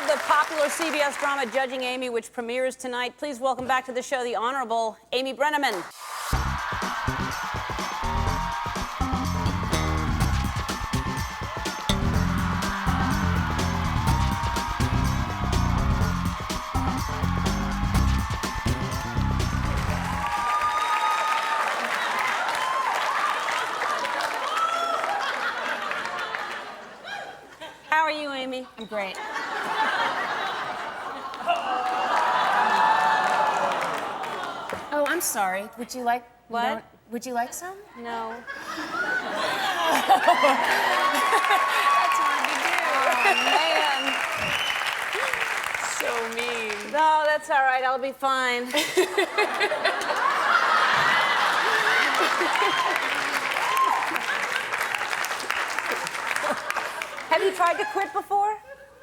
the popular CBS drama Judging Amy, which premieres tonight. Please welcome back to the show the Honorable Amy Brenneman. How are you, Amy? I'm great. Oh, I'm sorry. Would you like... What? No, would you like some? No. That's hard to do. Man. So mean. No, that's all right. I'll be fine. Have you tried to quit before?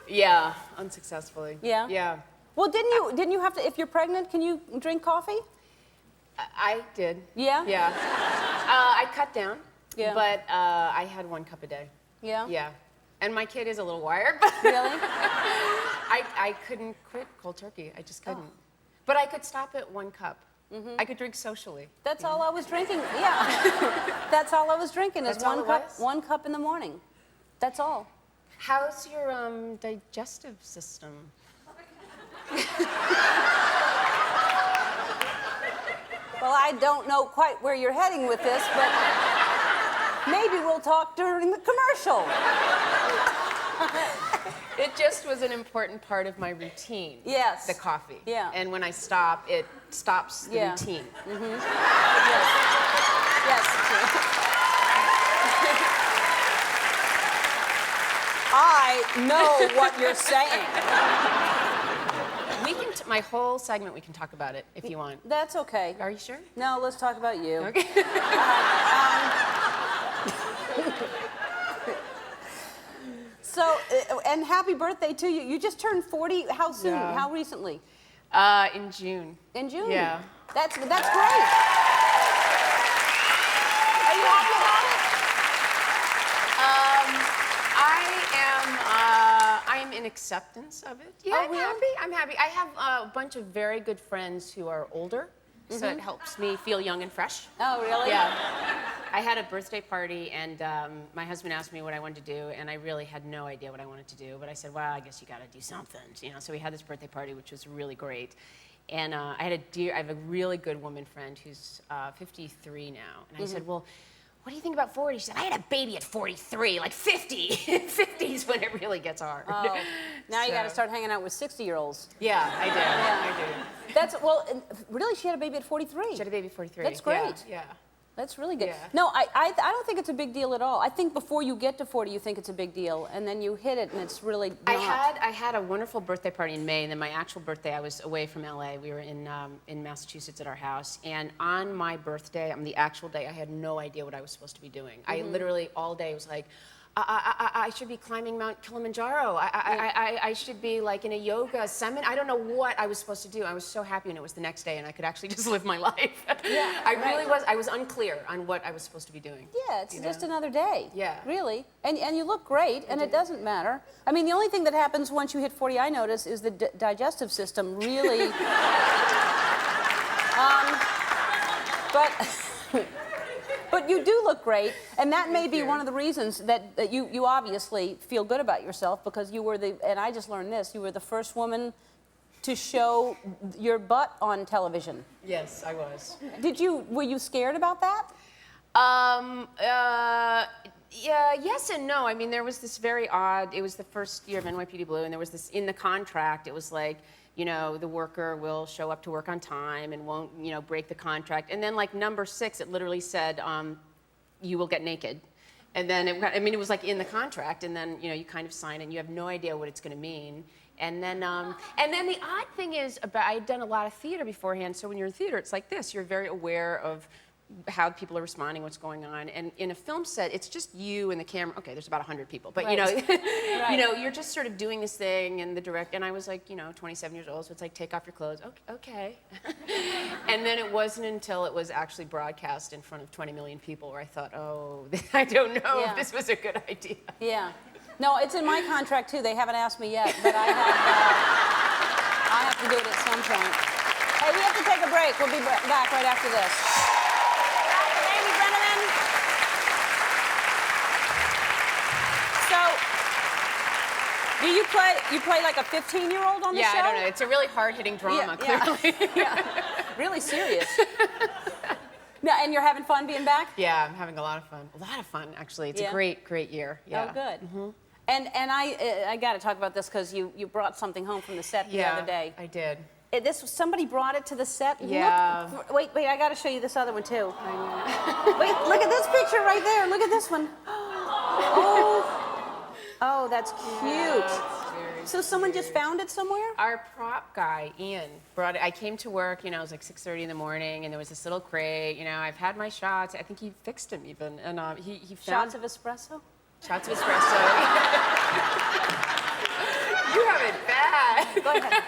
Yeah, unsuccessfully. Yeah? Yeah. Well, didn't you have to, if you're pregnant, can you drink coffee? I did. Yeah? Yeah. I cut down. Yeah. But I had 1 cup a day. Yeah? Yeah. And my kid is a little wired. Really? I couldn't quit cold turkey. I just couldn't. But I could stop at 1 cup. I could drink socially. That's all I was drinking. Yeah. That's all I was drinking is That's all it was? 1 cup in the morning. That's all. How's your digestive system? Well, I don't know quite where you're heading with this, but maybe we'll talk during the commercial. It just was an important part of my routine. Yes. The coffee. Yeah. And when I stop, it stops the Yeah. routine. Yes. Yes. I know what you're saying. We can, my whole segment, we can talk about it if you want. That's okay. Are you sure? No, let's talk about you. Okay. So, and happy birthday to you. You just turned 40. How soon? Yeah. How recently? In June. In June? Yeah. That's great. Are you happy about it? I am in acceptance of it. Yeah, Oh, I'm really? happy. I'm happy. I have a bunch of very good friends who are older, so it helps me feel young and fresh. Oh, really? Yeah. I had a birthday party, and my husband asked me what I wanted to do, and I really had no idea what I wanted to do. But I said, well, I guess you got to do something, you know. So we had this birthday party, which was really great. And I have a really good woman friend who's 53 now, and I said, well, what do you think about 40? She said, I had a baby at 43, like 50. 50's when it really gets hard. Oh, now you got to So- start hanging out with 60-year-olds. Yeah, I do. Yeah. I do. That's, well, really, she had a baby at 43. She had a baby at 43. That's great. Yeah. That's really good. Yeah. No, I don't think it's a big deal at all. I think before you get to 40, you think it's a big deal, and then you hit it, and it's really not. I had a wonderful birthday party in May, and then my actual birthday, I was away from LA. We were in Massachusetts at our house, and on my birthday, on the actual day, I had no idea what I was supposed to be doing. I literally all day was like, I should be climbing Mount Kilimanjaro. I should be like in a yoga seminar. I don't know what I was supposed to do. I was so happy when it was the next day and I could actually just live my life. Yeah, I was unclear on what I was supposed to be doing. Yeah, it's you just know? another day. Yeah. Really. And you look great, and it doesn't matter. I mean, the only thing that happens once you hit 40, I notice, is the digestive system really... But you do look great, and that may be one of the reasons that you obviously feel good about yourself, because you were and I just learned this, you were the first woman to show your butt on television. Yes, I was. Were you scared about that? Yeah, yes and no. I mean, there was this very odd, it was the first year of NYPD Blue, and there was this, in the contract, it was like, you know, the worker will show up to work on time and won't, you know, break the contract. And then, like, number 6, it literally said, you will get naked. And then, it was like in the contract, and then, you know, you kind of sign it, and you have no idea what it's going to mean. And then the odd thing is, I'd done a lot of theater beforehand, so when you're in theater, it's like this. You're very aware of how people are responding, what's going on. And in a film set, it's just you and the camera. Okay, there's about 100 people, but you know, you know, you're just sort of doing this thing, and and I was like, you know, 27 years old, so it's like, take off your clothes. Okay. And then it wasn't until it was actually broadcast in front of 20 million people where I thought, oh, I don't know if this was a good idea. Yeah. No, it's in my contract too. They haven't asked me yet, but I have to do it at some point. Hey, we have to take a break. We'll be back right after this. Back with Amy Brenneman. So, do you play like a 15-year-old on the show? Yeah, I don't know. It's a really hard-hitting drama, clearly. Yeah. Really serious. No, and you're having fun being back? Yeah, I'm having a lot of fun. A lot of fun, actually. It's a great, great year. Yeah. Oh, good. Mm-hmm. And I got to talk about this because you brought something home from the set the other day. I did. Somebody brought it to the set. Yeah. Look, wait, I got to show you this other one too. I know. Wait, look at this picture right there. Look at this one. Oh, that's cute. So someone just found it somewhere? Our prop guy, Ian, brought it. I came to work, it was like 6:30 in the morning, and there was this little crate. I've had my shots. I think he fixed them even, and he found Shots of espresso? shots of espresso. You have it bad. Go ahead.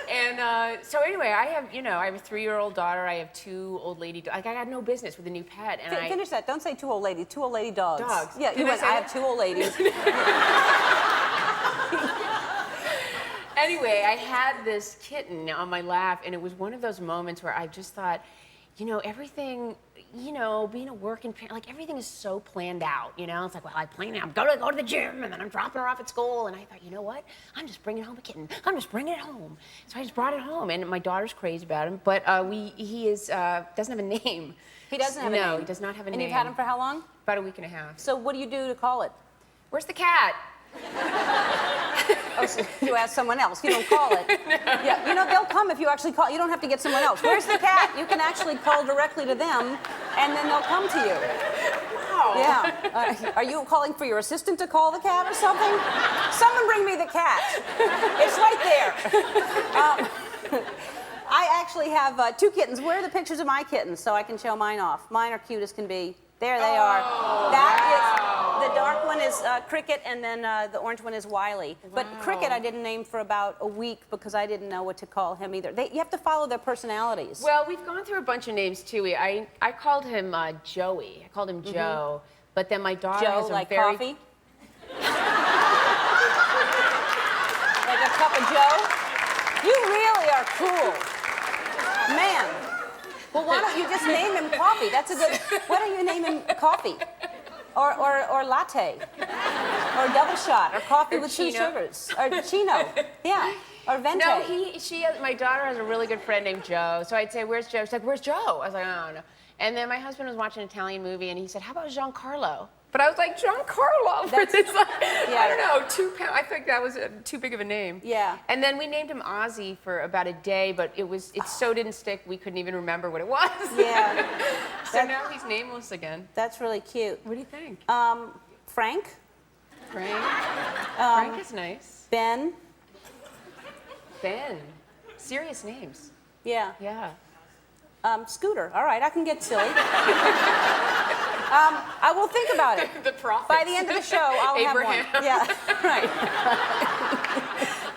And so anyway, I have a 3-year-old daughter. I have 2 old lady dogs. Like, I got no business with a new pet. And Finish that. Don't say 2 old ladies. 2 old lady dogs. Dogs. Yeah, you went, I have 2 old ladies. Anyway, I had this kitten on my lap, and it was one of those moments where I just thought, everything, being a working parent, like everything is so planned out, It's like, well, I plan it. I'm going to go to the gym, and then I'm dropping her off at school. And I thought, you know what? I'm just bringing home a kitten. I'm just bringing it home. So I just brought it home, and my daughter's crazy about him. But he doesn't have a name. He doesn't have a name? No, he does not have a name. And you've had him for how long? About a week and a half. So what do you do to call it? Where's the cat? Oh, so you ask someone else. You don't call it. No. Yeah, they'll come if you actually call. You don't have to get someone else. Where's the cat? You can actually call directly to them, and then they'll come to you. Wow. Yeah. Are you calling for your assistant to call the cat or something? Someone bring me the cat. It's right there. I actually have 2 kittens. Where are the pictures of my kittens so I can show mine off? Mine are cute as can be. There they are. The dark one is Cricket, and then the orange one is Wiley. Wow. But Cricket I didn't name for about a week because I didn't know what to call him either. You have to follow their personalities. Well, we've gone through a bunch of names too. I called him Joey. I called him Joe. But then my daughter has a like very... coffee? Like a cup of Joe? You really are cruel. Man. Well, why don't you just name him Coffee? That's a good... Why don't you name him Coffee? Or latte? Or double shot? Or coffee with 2 sugars? Or Chino? Yeah. Or Vente? No, my daughter has a really good friend named Joe. So I'd say, where's Joe? She's like, where's Joe? I was like, oh, no. And then my husband was watching an Italian movie, and he said, how about Giancarlo? But I was like, Giancarlo? That's, I don't know, 2 pounds. I think that was too big of a name. Yeah. And then we named him Ozzy for about a day, but it so didn't stick, we couldn't even remember what it was. Yeah. So now he's nameless again. That's really cute. What do you think? Frank? Frank? Frank is nice. Ben? Ben. Serious names. Yeah. Yeah. Scooter. All right, I can get silly. I will think about it. The prophet. By the end of the show, I'll Abraham. have one. Yeah, right.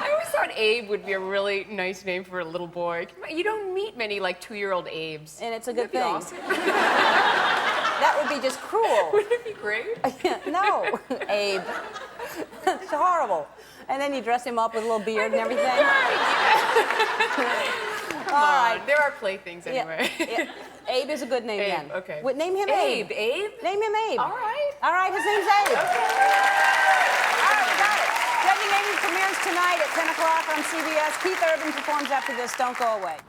I always thought Abe would be a really nice name for a little boy. You don't meet many 2-year-old Abes. And it's a good That'd be thing. Awesome. That would be just cruel. Wouldn't it be great? No, Abe. It's horrible. And then you dress him up with a little beard and everything. Come on. There are playthings anyway. Yeah. Abe is a good name Abe, then. okay. Name him Abe. Abe? Name him Abe. All right. All right, his name's Abe. Okay. All right, we got it. Judging Amy premieres tonight at 10 o'clock on CBS. Keith Urban performs after this. Don't go away.